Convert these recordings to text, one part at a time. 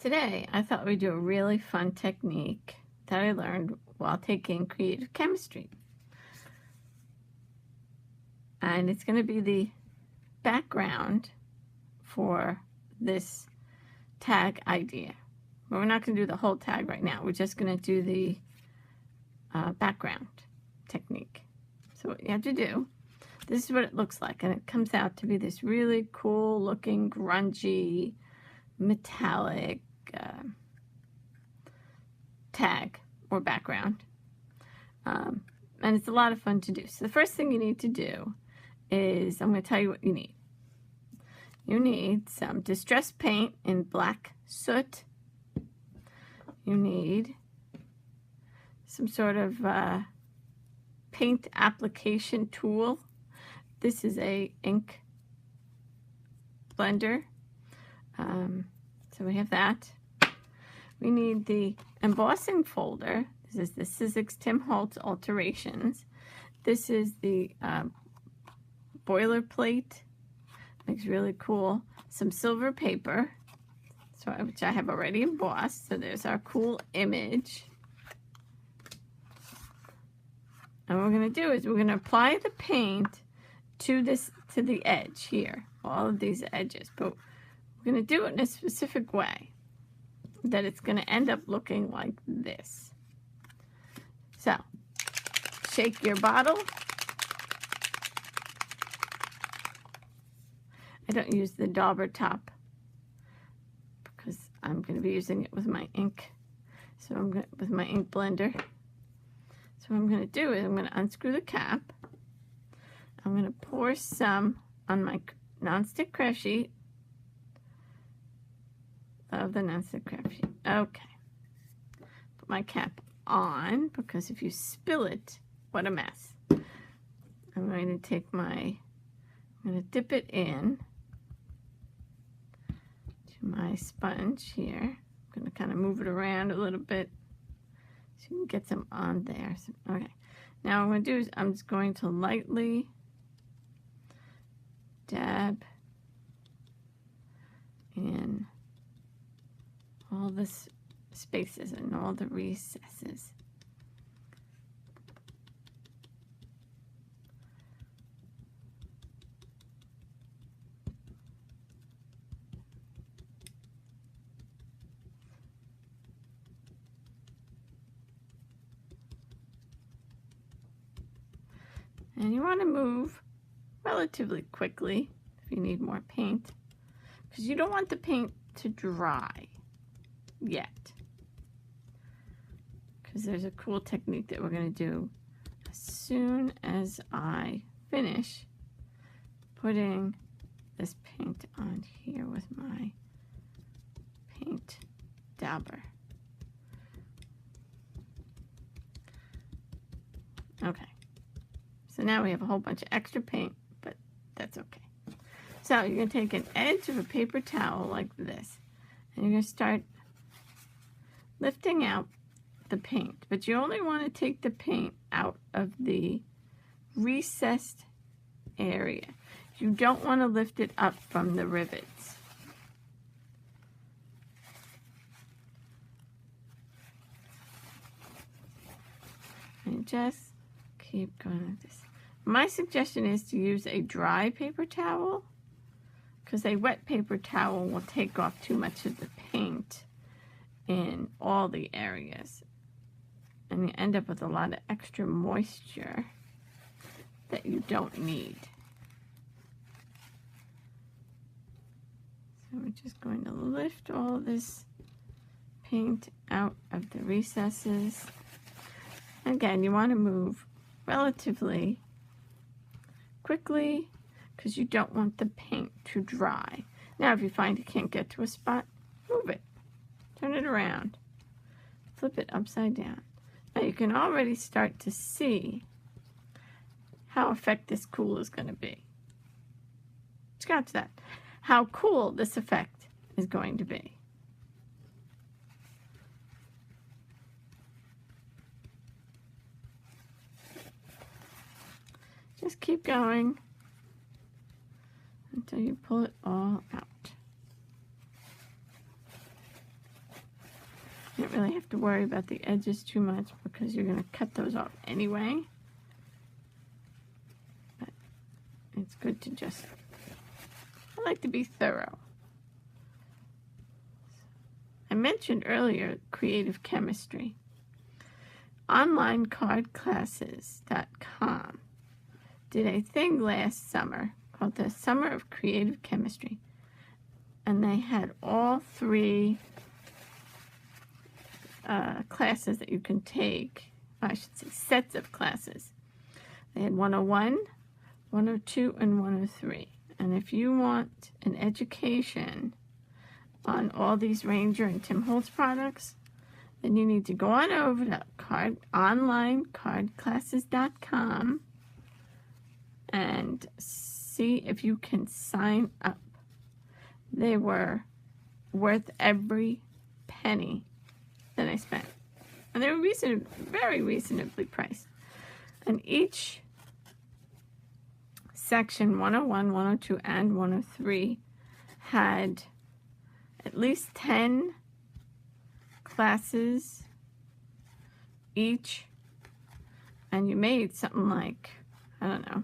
Today, I thought we'd do a really fun technique that I learned while taking creative chemistry. And it's going to be the background for this tag idea. But we're not going to do the whole tag right now. We're just going to do the background technique. So what you have to do, this is what it looks like. And it comes out to be this really cool looking, grungy, metallic tag or background. And it's a lot of fun to do. So the first thing you need to do is, I'm going to tell you what you need. You need some distressed paint in black soot. You need some sort of paint application tool. This is a ink blender. So we have that. We need the embossing folder. This is the Sizzix Tim Holtz Alterations. This is the boilerplate. Looks really cool. Some silver paper, which I have already embossed. So there's our cool image. And what we're going to do is we're going to apply the paint to the edge here, all of these edges. But we're going to do it in a specific way that it's going to end up looking like this. So, shake your bottle. I don't use the dauber top because I'm going to be using it with my ink. So with my ink blender. So what I'm going to do is I'm going to unscrew the cap. I'm going to pour some on my nonstick craft sheet. Of the nonstick craft sheet. Okay. Put my cap on because if you spill it, what a mess. I'm going to dip it in to my sponge here. I'm going to kind of move it around a little bit so you can get some on there. So, okay. Now what I'm going to do is I'm just going to lightly dab in all the spaces and all the recesses. And you want to move relatively quickly if you need more paint, because you don't want the paint to dry yet, because there's a cool technique that we're going to do as soon as I finish putting this paint on here with my paint dauber. Okay, so now we have a whole bunch of extra paint, but that's okay. So you're going to take an edge of a paper towel like this, and you're going to start lifting out the paint, but you only want to take the paint out of the recessed area. You don't want to lift it up from the rivets. And just keep going like this. My suggestion is to use a dry paper towel, because a wet paper towel will take off too much of the paint in all the areas, and you end up with a lot of extra moisture that you don't need. So we're just going to lift all this paint out of the recesses. Again, you want to move relatively quickly because you don't want the paint to dry. Now if you find you can't get to a spot, move it. Turn it around. Flip it upside down. Now you can already start to see how effect this cool is going to be. Scratch that. How cool this effect is going to be. Just keep going until you pull it all out. You don't really have to worry about the edges too much because you're going to cut those off anyway. But it's good to just, I like to be thorough. I mentioned earlier creative chemistry. OnlineCardClasses.com did a thing last summer called the Summer of Creative Chemistry. And they had all 3 classes that you can take. I should say sets of classes. They had 101, 102, and 103. And if you want an education on all these Ranger and Tim Holtz products, then you need to go on over to OnlineCardClasses.com and see if you can sign up. They were worth every penny that I spent. And they were very reasonably priced. And each section, 101, 102, and 103, had at least 10 classes each. And you made something like, I don't know,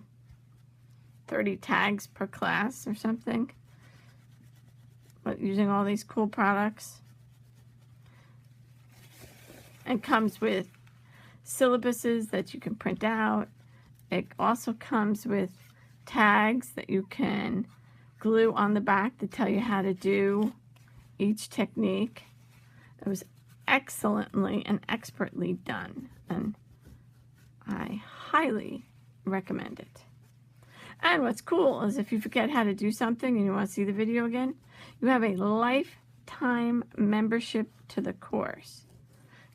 30 tags per class or something. But using all these cool products. It comes with syllabuses that you can print out. It also comes with tags that you can glue on the back to tell you how to do each technique. It was excellently and expertly done, and I highly recommend it. And what's cool is if you forget how to do something and you want to see the video again, you have a lifetime membership to the course.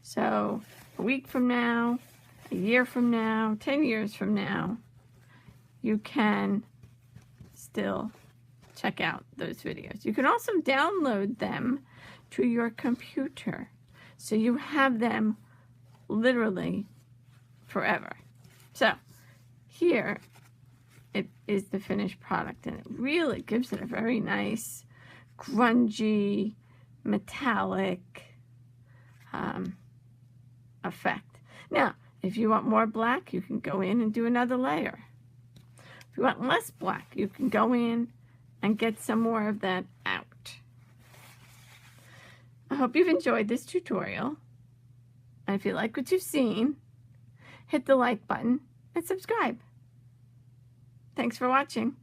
So a week from now, a year from now, 10 years from now, you can still check out those videos. You can also download them to your computer, so you have them literally forever. So here it is the finished product, and it really gives it a very nice, grungy, metallic effect. Now, if you want more black, you can go in and do another layer. If you want less black, you can go in and get some more of that out. I hope you've enjoyed this tutorial. And if you like what you've seen, hit the like button and subscribe. Thanks for watching.